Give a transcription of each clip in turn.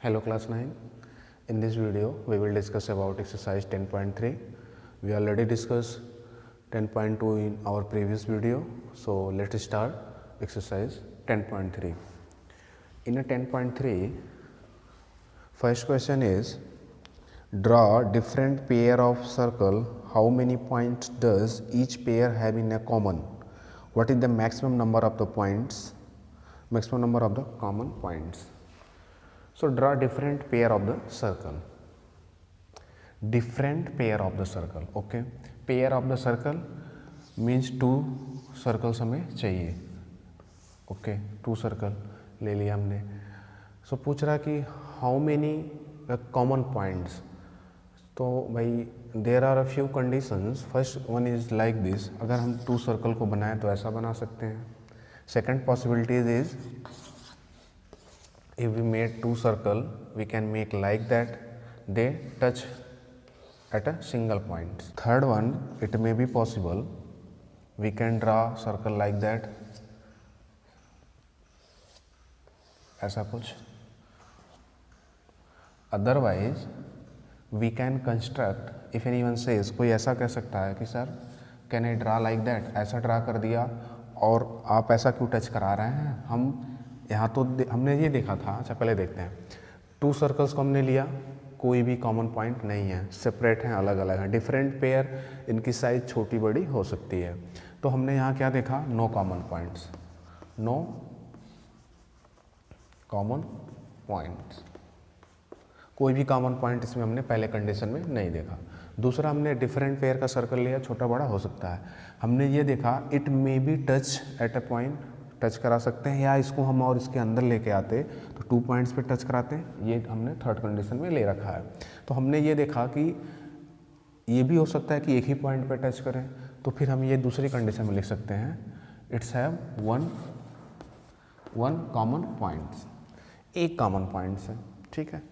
Hello class 9. In this video we will discuss about exercise 10.3. We already discussed 10.2 in our previous video. So let's start exercise 10.3. In a 10.3, first question is draw different pair of circle. How many points does each pair have in a common? What is the maximum number of the points? Maximum number of the common points. So draw different pair of the circle. Different pair of the circle. Okay. Pair of the circle means two circles हमें चाहिए. Okay. Two circle ले लिया हमने. So पूछ रहा कि how many common points. तो भाई there are a few conditions. First one is like this. अगर हम two circle को बनाएं तो ऐसा बना सकते हैं. Second possibility is if we made two circle, we can make like that, they touch at a single point. Third one, it may be possible, we can draw circle like that, ऐसा कुछ. Otherwise, we can construct, if anyone says, कोई ऐसा कह सकता है कि sir can I draw like that, ऐसा draw कर दिया और आप ऐसा क्यों टच करा रहे हैं. हम यहाँ तो हमने ये देखा था. अच्छा पहले देखते हैं. टू सर्कल्स को हमने लिया, कोई भी कॉमन पॉइंट नहीं है, सेपरेट हैं, अलग अलग हैं, डिफरेंट पेयर, इनकी साइज छोटी बड़ी हो सकती है. तो हमने यहाँ क्या देखा, no common points, no common points, कोई भी कॉमन पॉइंट इसमें हमने पहले कंडीशन में नहीं देखा. दूसरा हमने डिफरेंट पेयर का सर्कल लिया, छोटा बड़ा हो सकता है. हमने ये देखा it may be touch at a point, touch करा सकते हैं, या इसको हम और इसके अंदर लेके आते तो 2 पॉइंट्स पे टच कराते हैं. ये हमने थर्ड कंडीशन में ले रखा है. तो हमने ये देखा कि ये भी हो सकता है कि एक ही पॉइंट पे टच करें, तो फिर हम ये दूसरी कंडीशन में लिख सकते हैं it's have one common points, एक कॉमन पॉइंट्स है. ठीक है.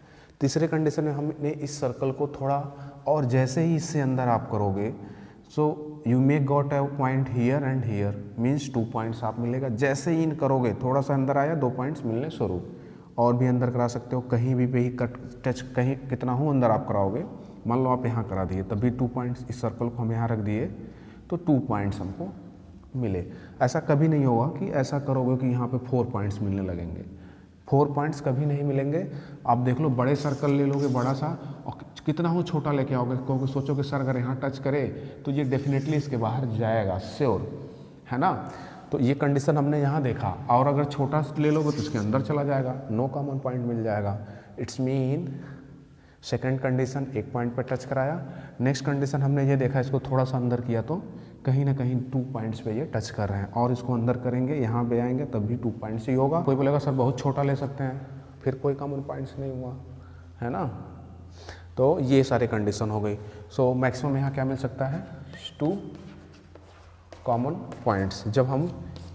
तीसरे कंडीशन में हमने इस सर्कल को थोड़ा और जैसे ही इससे अंदर आप करोगे, so you may got a point here and here, means 2 points आप मिलेगा. जैसे ही इन करोगे थोड़ा सा अंदर आया, 2 पॉइंट्स मिलने शुरू. और भी अंदर करा सकते हो, कहीं भी पे ही कट टच, कहीं कितना हो अंदर आप कराओगे. मान लो आप यहाँ करा दिए, तभी 2 पॉइंट्स, इस सर्कल को हम यहाँ रख दिए तो 2 पॉइंट्स हमको मिले. ऐसा कभी नहीं होगा कि ऐसा करोगे कि यहाँ पे 4 पॉइंट्स मिलने लगेंगे. 4 पॉइंट्स कभी नहीं मिलेंगे. आप देख लो, बड़े सर्कल ले लोगे बड़ा सा, और कितना हो छोटा लेके आओगे, क्योंकि सोचोगे सर अगर यहाँ टच करे तो ये डेफिनेटली इसके बाहर जाएगा, श्योर है ना. तो ये कंडीशन हमने यहाँ देखा. और अगर छोटा ले लोगे तो इसके अंदर चला जाएगा, नो कॉमन पॉइंट मिल जाएगा. इट्स मीन सेकंड कंडीशन, एक पॉइंट पर टच कराया. नेक्स्ट कंडीशन हमने ये देखा, इसको थोड़ा सा अंदर किया तो कहीं ना कहीं 2 पॉइंट्स पे ये टच कर रहे हैं, और इसको अंदर करेंगे, यहाँ पे आएंगे तब भी 2 पॉइंट्स ही होगा. कोई बोलेगा सर बहुत छोटा ले सकते हैं, फिर कोई कॉमन पॉइंट्स नहीं हुआ, है ना. तो ये सारे कंडीशन हो गई. सो मैक्सिमम यहाँ क्या मिल सकता है, 2 कॉमन पॉइंट्स, जब हम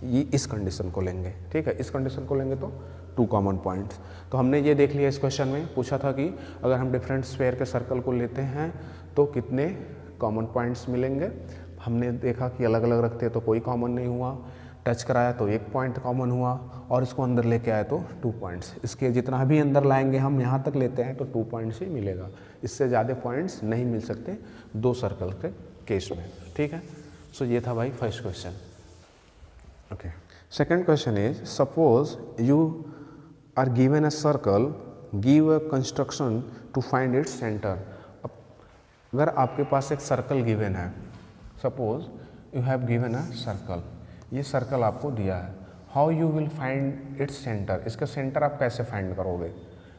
ये इस कंडीशन को लेंगे. ठीक है. इस कंडीशन को लेंगे तो 2 कॉमन पॉइंट्स. तो हमने ये देख लिया. इस क्वेश्चन में पूछा था कि अगर हम डिफरेंट स्क्वायर के सर्कल को लेते हैं तो कितने कॉमन पॉइंट्स मिलेंगे. हमने देखा कि अलग अलग रखते हैं तो कोई कॉमन नहीं हुआ, टच कराया तो 1 पॉइंट कॉमन हुआ, और इसको अंदर लेके आए तो 2 पॉइंट्स. इसके जितना भी अंदर लाएंगे हम, यहाँ तक लेते हैं तो 2 पॉइंट्स ही मिलेगा, इससे ज़्यादा पॉइंट्स नहीं मिल सकते 2 सर्कल के केस में. ठीक है. सो ये था भाई first question. Okay. Second question is suppose you are given a circle, give a construction to find its centre. अगर आपके पास एक सर्कल गिवन है, suppose you have given a circle, ये सर्कल आपको दिया है, how you will find its centre. इसका सेंटर आप कैसे फाइंड करोगे.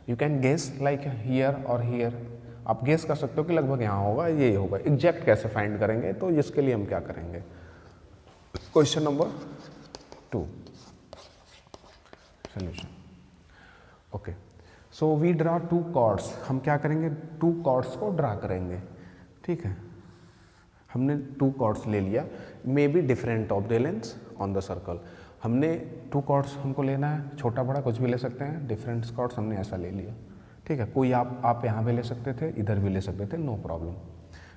You can guess like here और हियर, आप गेस कर सकते हो कि लगभग यहाँ होगा, ये होगा. एग्जैक्ट कैसे फाइंड करेंगे, तो इसके लिए हम क्या करेंगे. Question number 2 solution. Okay. So we draw 2 chords. हम क्या करेंगे, 2 कॉर्ड्स को ड्रा करेंगे. ठीक है. हमने 2 कॉर्ड्स ले लिया, may be different of the length on the circle. हमने 2 कॉर्ड्स हमको लेना है, छोटा बड़ा कुछ भी ले सकते हैं. डिफरेंट कॉर्ड्स हमने ऐसा ले लिया. ठीक है. कोई आप यहाँ भी ले सकते थे, इधर भी ले सकते थे, नो प्रॉब्लम.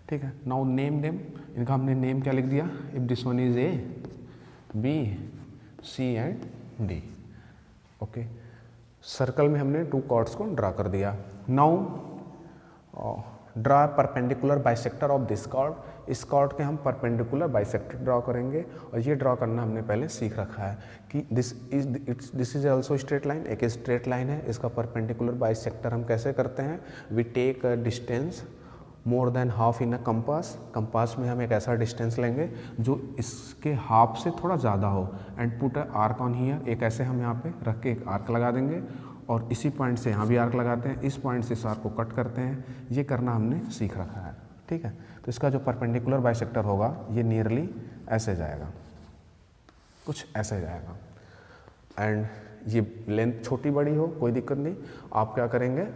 ठीक है. Now name them. इनका हमने नेम क्या लिख दिया, if this one is A, B, C and D. Okay. Circle में हमने 2 कॉर्ड्स को ड्रा कर दिया। Now draw perpendicular bisector of this chord. इस कॉर्ड के हम परपेंडिकुलर बाइसेक्टर ड्रा करेंगे, और ये ड्रा करना हमने पहले सीख रखा है कि this is also straight line, एक स्ट्रेट लाइन है, इसका परपेंडिकुलर बाइसेक्टर हम कैसे करते हैं, we take a distance more than half in a compass. Compass में हम एक ऐसा डिस्टेंस लेंगे जो इसके हाफ से थोड़ा ज़्यादा हो, and put a arc on here, एक ऐसे हम यहाँ पे रख के एक आर्क लगा देंगे, और इसी पॉइंट से यहाँ भी आर्क लगाते हैं, इस पॉइंट से इस आर्क को कट करते हैं। ये करना हमने सीख रखा है, ठीक है। तो इसका जो परपेंडिकुलर बाइसेक्टर होगा ये नियरली ऐसे जाएगा, कुछ ऐसे जाएगा, एंड ये लेंथ छोटी बड़ी हो कोई दिक्कत नहीं, आप क्या करेंगे,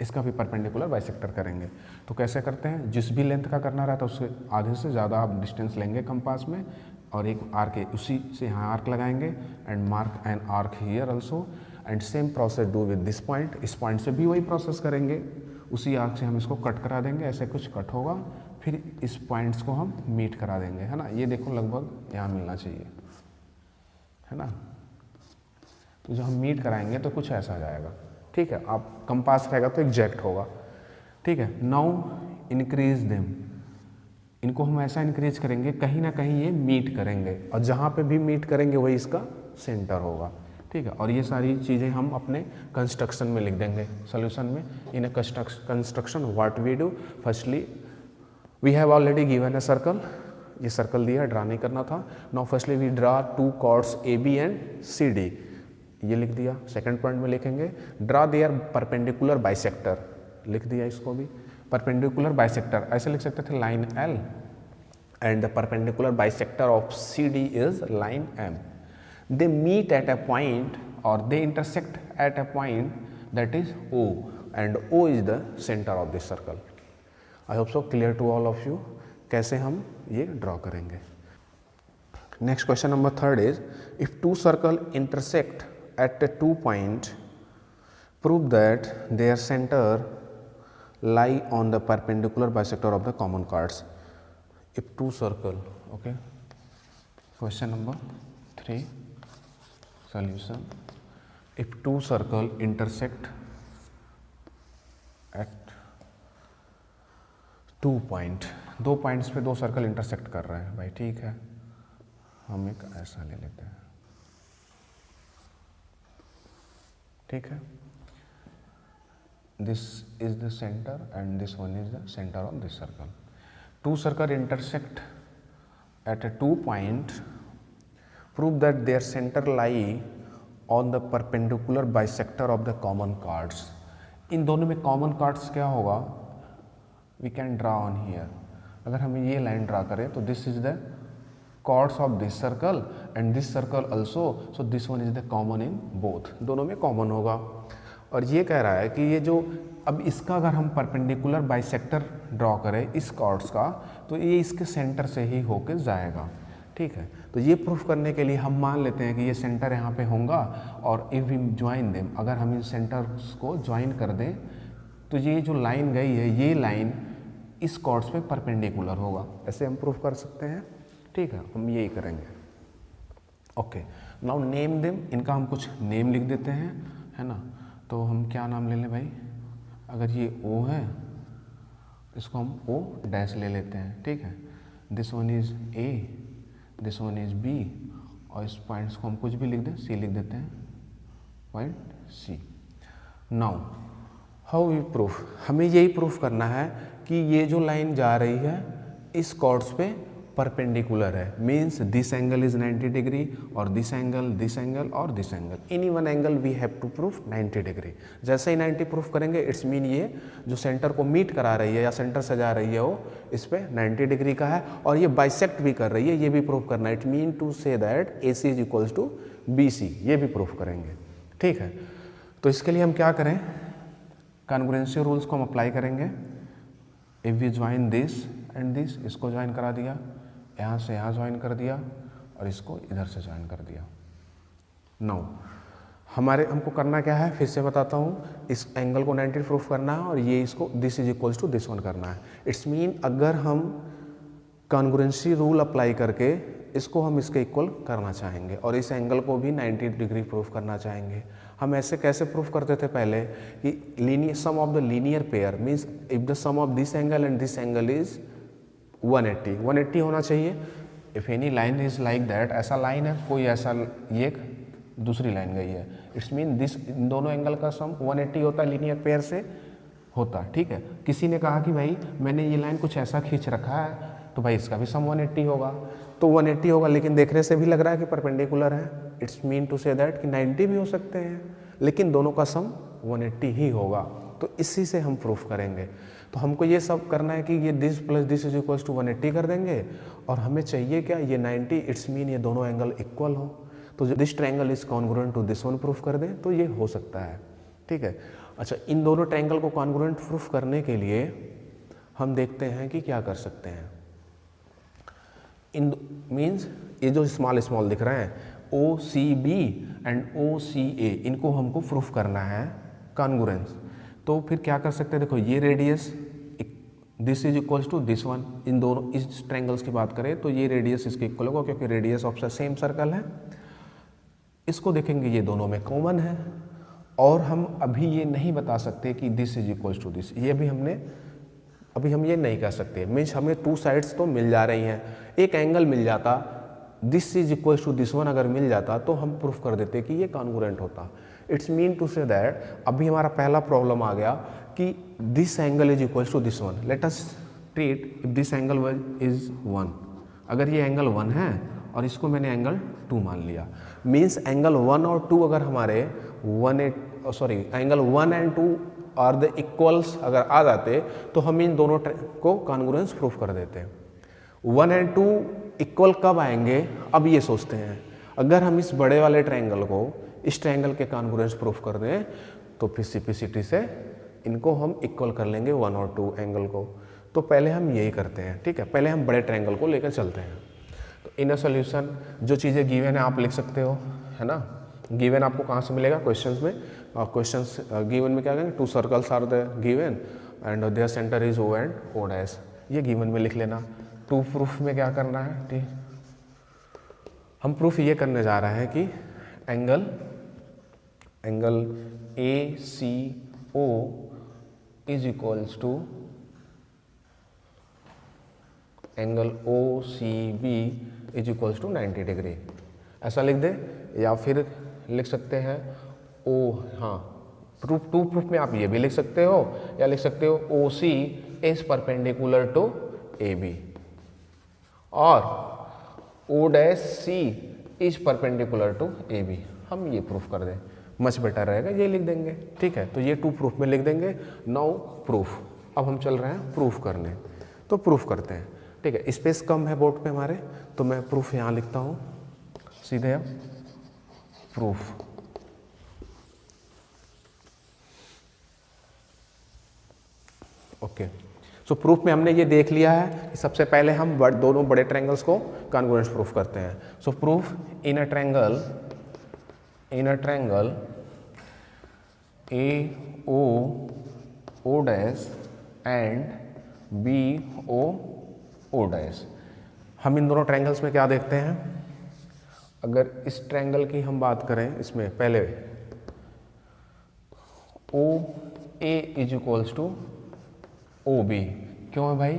इसका भी परपेंडिकुलर बाइसेक्टर करेंगे। तो कैसे करते हैं, जिस भी लेंथ का करना रहता है उससे आधे से ज़्यादा आप डिस्टेंस लेंगे कंपास में, और एक आर्क उसी से यहाँ आर्क लगाएंगे, and mark an arc here also, and same process do with this point. इस पॉइंट से भी वही प्रोसेस करेंगे, उसी आर्क से हम इसको कट करा देंगे, ऐसे कुछ कट होगा, फिर इस पॉइंट्स को हम मीट करा देंगे, है ना। ये देखो लगभग यहाँ मिलना चाहिए, है ना। तो जब हम मीट कराएंगे तो कुछ ऐसा जाएगा, ठीक है। आप कंपास रहेगा तो एग्जैक्ट होगा, ठीक है। नाउ इंक्रीज देम, इनको हम ऐसा इंक्रीज करेंगे कहीं ना कहीं ये मीट करेंगे, और जहाँ पे भी मीट करेंगे वही इसका सेंटर होगा, ठीक है। और ये सारी चीज़ें हम अपने कंस्ट्रक्शन में लिख देंगे, सोल्यूशन में। In construction what we do, firstly we have already given a circle, ये सर्कल दिया, ड्रा नहीं करना था। Now firstly we draw 2 chords AB and CD, ये लिख दिया। सेकंड पॉइंट में लिखेंगे ड्रा देयर परपेंडिकुलर बाइसेक्टर, लिख दिया इसको भी। परपेंडिकुलर बाइसेक्टर ऐसे लिख सकते थे line L, and the perpendicular bisector of CD is line M। They meet at a point or they intersect at a point that is O, and O is the center of this circle. I hope so clear to all of you कैसे हम ये draw करेंगे। Next question number 3 is if 2 circle intersect at a 2 point, prove that their center lie on the perpendicular bisector of the common chords. If 2 circle, okay, question number 3 solution. If 2 circle intersect at 2 point, 2 points पे 2 circle intersect कर रहे हैं भाई, ठीक है। हम एक ऐसा ले लेते हैं, ठीक है। This is the centre and this one is the centre of this circle. 2 circle intersect at a 2 point, prove that their center lie on the perpendicular bisector of the common chords. इन दोनों में common chords क्या होगा, we can draw on here. अगर हम ये line draw करें तो this is the chords of this circle and this circle also, so this one is the common in both, दोनों में कॉमन होगा। और ये कह रहा है कि ये जो अब इसका अगर हम परपेंडिकुलर बाइसेक्टर ड्रॉ करें इस कॉर्ड्स का, तो ये इसके सेंटर से ही होके जाएगा, ठीक है। तो ये प्रूफ करने के लिए हम मान लेते हैं कि ये सेंटर यहाँ पे होगा, और इफ़ वी ज्वाइन देम, अगर हम इन सेंटर्स को ज्वाइन कर दें तो ये जो लाइन गई है ये लाइन इस कॉर्ड्स पे परपेंडिकुलर होगा, ऐसे हम प्रूफ कर सकते हैं, ठीक है। हम यही करेंगे, ओके। नाउ नेम देम, इनका हम कुछ नेम लिख देते हैं, है ना। तो हम क्या नाम ले लें भाई, अगर ये O है इसको हम O डैश ले लेते हैं, ठीक है। This one is A, this one is B, और इस पॉइंट्स को हम कुछ भी लिख दें, C लिख देते हैं, point C। Now how we proof, हमें यही प्रूफ करना है कि ये जो लाइन जा रही है इस कॉर्ड्स पे परपेंडिकुलर है, means this angle is 90 degree, और दिस एंगल और this angle, any one angle we have to proof 90 degree. जैसे ही 90 प्रूफ करेंगे इट्स मीन ये जो सेंटर को मीट करा रही है या सेंटर से जा रही है वो इस पे 90 डिग्री का है, और ये बाइसेक्ट भी कर रही है, ये भी प्रूफ करना है। It mean to say that AC is equals to BC, ये भी प्रूफ करेंगे, ठीक है। तो इसके लिए हम क्या करें, कॉन्ग्रुएंसी रूल्स को हम अप्लाई करेंगे। If we join this and this, इसको ज्वाइन करा दिया, यहाँ से यहाँ ज्वाइन कर दिया, और इसको इधर से ज्वाइन कर दिया। नाउ हमको करना क्या है, फिर से बताता हूँ, इस एंगल को 90 प्रूफ करना है, और ये इसको this is equals to this one करना है। इट्स मीन अगर हम कॉन्ग्रुएंसी रूल अप्लाई करके इसको हम इसके इक्वल करना चाहेंगे, और इस एंगल को भी 90 डिग्री प्रूफ करना चाहेंगे, हम ऐसे कैसे प्रूफ करते थे पहले कि linear sum of the linear pair means if the sum of this angle and this angle is 180 होना चाहिए। If any line is like that, ऐसा लाइन है कोई ऐसा, ये दूसरी लाइन गई है, इट्स मीन दिस इन दोनों एंगल का सम 180 होता है, लीनियर पेयर से होता। ठीक है, किसी ने कहा कि भाई मैंने ये लाइन कुछ ऐसा खींच रखा है तो भाई इसका भी सम 180 होगा, तो 180 होगा, लेकिन देखने से भी लग रहा है कि परपेंडिकुलर है। It's mean to say that कि 90 भी हो सकते हैं, लेकिन दोनों का सम 180 ही होगा। तो इसी से हम प्रूफ करेंगे। तो हमको ये सब करना है कि ये this plus this is equals to 180 कर देंगे, और हमें चाहिए क्या, ये 90, इट्स मीन ये दोनों एंगल इक्वल हो। तो this triangle is congruent to this one proof कर दें तो ये हो सकता है। ठीक है, अच्छा, इन दोनों ट्रायंगल को कॉन्ग्रुएंट प्रूफ करने के लिए हम देखते हैं कि क्या कर सकते हैं। इन मीन्स ये जो स्मॉल स्मॉल दिख रहे हैं OCB एंड OCA, इनको हमको प्रूफ करना है कॉन्ग्रुएंस। तो फिर क्या कर सकते हैं, देखो ये radius this is equals to this one, इन दोनों इस ट्रायंगल्स की बात करें तो ये रेडियस इसके इक्वल होगा क्योंकि radius of the same circle है। इसको देखेंगे ये दोनों में कॉमन है, और हम अभी ये नहीं बता सकते कि this is equals to this, ये भी अभी हम ये नहीं कह सकते। मीन्स हमें टू साइड्स तो मिल जा रही हैं, एक एंगल मिल जाता, this is equals to this one अगर मिल जाता तो हम प्रूफ कर देते कि ये कॉन्ग्रुएंट होता। It's mean to say that अभी हमारा पहला प्रॉब्लम आ गया कि this angle is equals to this one. Let us treat if this angle is 1, अगर ये एंगल 1 है और इसको मैंने एंगल 2 मान लिया, मीन्स एंगल 1 और 2 अगर हमारे angle 1 and 2 are the equals अगर आ जाते तो हम इन दोनों को कॉन्ग्रुएंस प्रूफ कर देते। 1 एंड 2 इक्वल कब आएंगे, अब ये सोचते हैं। अगर हम इस बड़े वाले ट्रायंगल को इस ट्रायंगल के कॉन्ग्रुएंस प्रूफ कर दें तो फिर सिंपलिसिटी से इनको हम इक्वल कर लेंगे 1 और 2 एंगल को। तो पहले हम यही करते हैं। ठीक है, पहले हम बड़े ट्रायंगल को लेकर चलते हैं। तो इन अ सोल्यूशन जो चीज़ें गिवन है आप लिख सकते हो, है ना। गिवन आपको कहाँ से मिलेगा, क्वेश्चंस में। क्वेश्चंस गिवन में क्या कहेंगे, 2 circles are the given and their centre is O and O dash, ये गिवन में लिख लेना। 2 प्रूफ में क्या करना है, ठीक, हम प्रूफ ये करने जा रहे हैं कि angle ACO is equals to angle OCB is equals to 90 degree, ऐसा लिख दे। या फिर लिख सकते हैं टू प्रूफ में आप ये भी लिख सकते हो, या लिख सकते हो OC is perpendicular to AB और O dash C is perpendicular to AB। हम ये प्रूफ कर दें, मच बेटर रहेगा, ये लिख देंगे। ठीक है, तो ये 2 प्रूफ में लिख देंगे। नाउ प्रूफ, अब हम चल रहे हैं प्रूफ करने, तो प्रूफ करते हैं। ठीक है, स्पेस कम है बोर्ड पे हमारे, तो मैं प्रूफ यहाँ लिखता हूँ सीधे। अब प्रूफ, ओके। सो प्रूफ में हमने ये देख लिया है कि सबसे पहले हम दोनों बड़े ट्रायंगल्स को कॉन्ग्रुएंस प्रूफ करते हैं। सो proof in a triangle AO dash and BO dash. हम इन दोनों ट्रायंगल्स में क्या देखते हैं, अगर इस ट्रायंगल की हम बात करें, इसमें पहले OA is equals to OB, क्यों है भाई,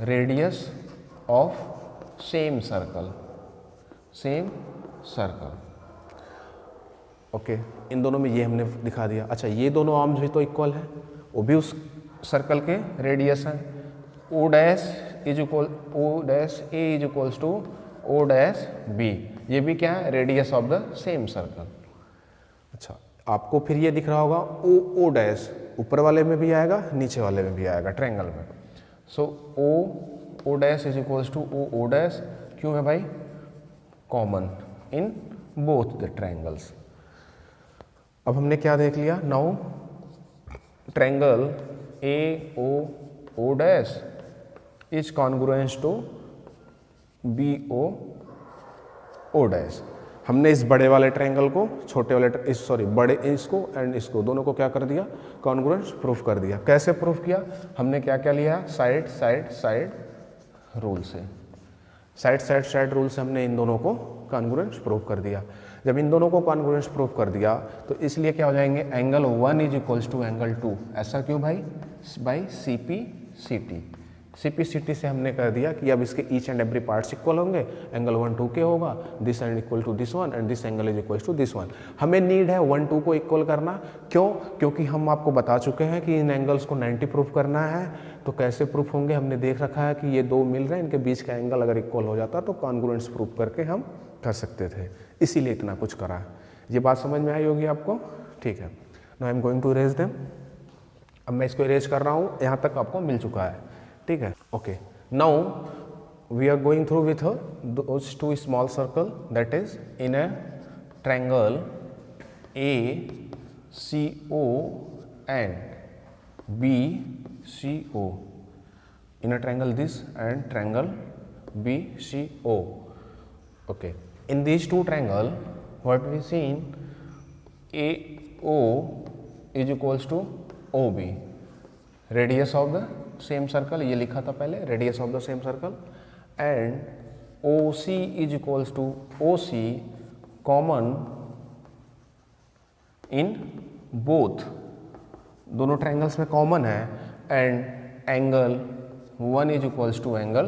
radius of same circle okay. इन दोनों में ये हमने दिखा दिया। अच्छा, ये दोनों आर्म्स भी तो इक्वल है, वो भी उस सर्कल के रेडियस है। O dash A is equals to O dash B, ये भी क्या है, radius of the same circle. अच्छा, आपको फिर ये दिख रहा होगा O डैश, ऊपर वाले में भी आएगा नीचे वाले में भी आएगा ट्रायंगल में। So O dash is equals to O dash, क्यों है भाई, common in both the triangles. अब हमने क्या देख लिया, now triangle AO dash is congruence to BO dash. हमने इस बड़े वाले ट्रायंगल को छोटे वाले बड़े इसको एंड इसको दोनों को क्या कर दिया, कॉन्ग्रुएंस प्रूफ कर दिया। कैसे प्रूफ किया, हमने क्या क्या लिया, साइड रूल से, साइड रूल से हमने इन दोनों को कॉन्ग्रुएंस प्रूफ कर दिया। जब इन दोनों को कॉन्ग्रुएंस प्रूव कर दिया तो इसलिए क्या हो जाएंगे, angle 1 is equals to angle 2। ऐसा क्यों भाई, by C P C T. C P C T से हमने कर दिया कि अब इसके each and every parts equal होंगे, एंगल 1 2 के होगा, this and equal to this one and this angle is equal to this one. हमें नीड है 1 2 को इक्वल करना, क्यों, क्योंकि हम आपको बता चुके हैं कि इन एंगल्स को 90 प्रूफ करना है। तो कैसे प्रूफ होंगे, हमने देख रखा है कि ये दो मिल रहे हैं, इनके बीच का एंगल अगर इक्वल हो जाता तो कॉन्ग्रुएंस प्रूफ करके हम कर सकते थे, इसीलिए इतना कुछ करा। ये बात समझ में आई होगी आपको, ठीक है। Now I am going to erase them. अब मैं इसको इरेज कर रहा हूँ, यहाँ तक आपको मिल चुका है, ठीक है, okay. Now we are going through with those two small circle, that is in a triangle ACO and BCO, in a triangle this and triangle BCO. Okay, in these two triangle what we seen, AO is equals to OB, radius of the same circle, ये लिखा था पहले, radius of the same circle, and OC is equals to OC, common in both, दोनों triangles में common है, and angle 1 is equals to angle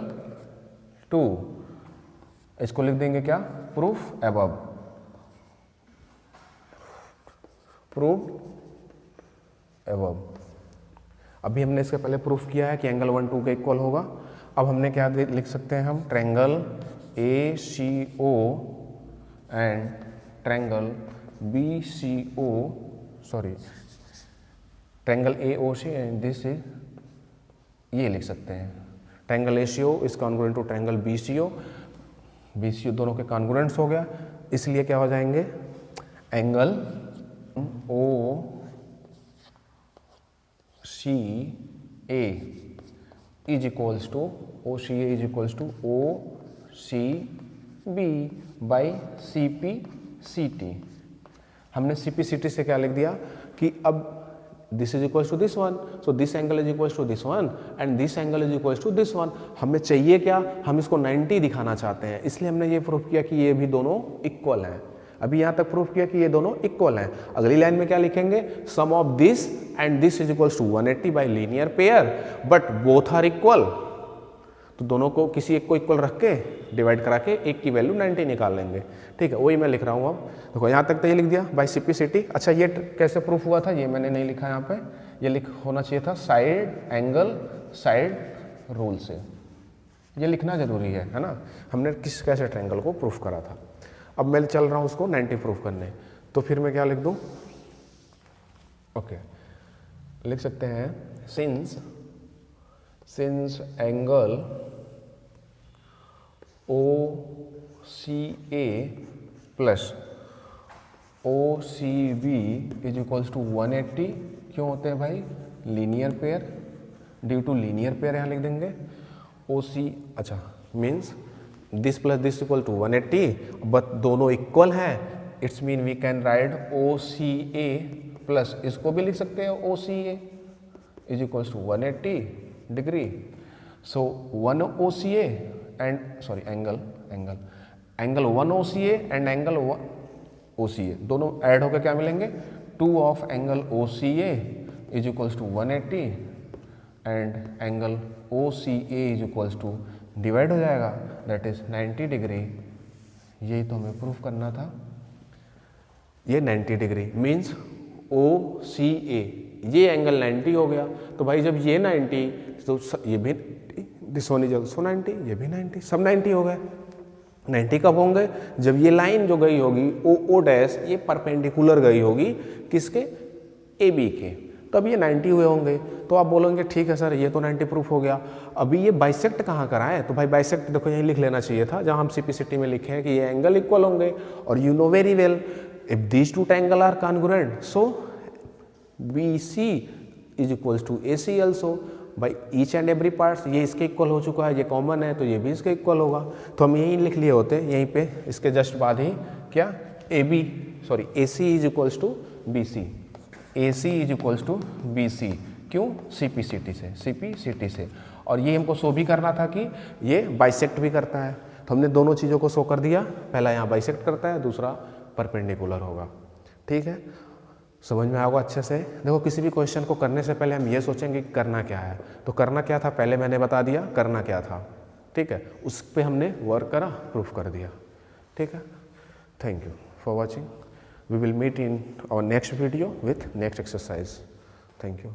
2। इसको लिख देंगे क्या, प्रूफ अबव, प्रूफ अबव। अभी हमने इसके पहले प्रूफ किया है कि एंगल 1 2 के इक्वल होगा। अब हमने क्या लिख सकते हैं हम, triangle ACO and triangle BCO, sorry triangle AOC and this is, ये लिख सकते हैं triangle ACO is congruent to triangle BCO, BCO दोनों के कॉन्ग्रुएंट्स हो गया, इसलिए क्या हो जाएंगे, angle OCA is equals to OCA is equals to OCB by CPCT। हमने CPCT से क्या लिख दिया कि अब this is equals to this one, so this angle is equals to this one and this angle is equals to this one. हमें चाहिए क्या, हम इसको 90 दिखाना चाहते हैं, इसलिए हमने ये प्रूफ किया कि ये भी दोनों इक्वल हैं। अभी यहाँ तक प्रूफ किया कि ये दोनों इक्वल हैं। अगली लाइन में क्या लिखेंगे, sum of this and this is equals to 180 by linear pair, but both are equal. तो दोनों को किसी एक को इक्वल रख के डिवाइड करा के एक की वैल्यू 90 निकाल लेंगे, ठीक है, वही मैं लिख रहा हूँ। अब देखो यहाँ तक तो ये लिख दिया बाई CPCT। अच्छा, ये कैसे प्रूफ हुआ था, ये मैंने नहीं लिखा यहाँ पे, ये लिख होना चाहिए था साइड एंगल साइड रूल से, ये लिखना जरूरी है ना। हमने किस कैसे ट्रायंगल को प्रूफ करा था। अब मैं चल रहा हूँ उसको 90 प्रूफ करने, तो फिर मैं क्या लिख दूँ, ओके, लिख सकते हैं since angle OCA plus OCB is equals to 180, क्यों होते हैं भाई, linear pair, due to linear pair यहाँ लिख देंगे। OC, अच्छा, means this plus this equal to 180, but दोनों इक्वल हैं, it's mean we can write OCA plus, इसको भी लिख सकते हैं OCA is equals to 180 degree. So 1 OCA and sorry angle 1 OCA and angle 1 OCA दोनों ऐड होकर क्या मिलेंगे, 2 of angle OCA is equals to 180 and angle OCA is equals to divide हो जाएगा, दैट इज 90 डिग्री। यही तो हमें proof करना था, ये 90 डिग्री मीन्स OCA, ये एंगल 90 हो गया। तो भाई जब ये 90 तो ये भी दिस वन इज ऑल्सो 90, ये भी 90, सब 90 हो गए। 90 कब होंगे, जब ये लाइन जो गई होगी O डैश, ये परपेंडिकुलर गई होगी किसके, AB के, तब ये 90 हुए होंगे। तो आप बोलोगे ठीक है सर, ये तो 90 प्रूफ हो गया। अभी ये बाइसेक्ट कहाँ करा है, तो भाई बाइसेक्ट देखो यहीं लिख लेना चाहिए था, जहाँ हम CPCT में लिखे हैं कि ये एंगल इक्वल होंगे। और you know very well, if these two triangle are congruent, so BC is equals to AC also by each and every parts. ये इसके इक्वल हो चुका है, ये कॉमन है, तो ये भी इसके इक्वल होगा। तो हम यहीं लिख लिए होते, यहीं पे इसके जस्ट बाद ही क्या, AC is equals to BC, AC is equals to BC, क्यों, CPCT से। और ये हमको शो भी करना था कि ये बाइसेक्ट भी करता है, तो हमने दोनों चीज़ों को शो कर दिया। पहला यहाँ बाइसेक्ट करता है, दूसरा परपेंडिकुलर होगा। ठीक है, समझ में आएगा अच्छे से। देखो किसी भी क्वेश्चन को करने से पहले हम ये सोचेंगे कि करना क्या है, तो करना क्या था पहले मैंने बता दिया करना क्या था। ठीक है, उस पर हमने वर्क करा, प्रूफ कर दिया। ठीक है, thank you for watching. We will meet in our next video with next exercise. Thank you.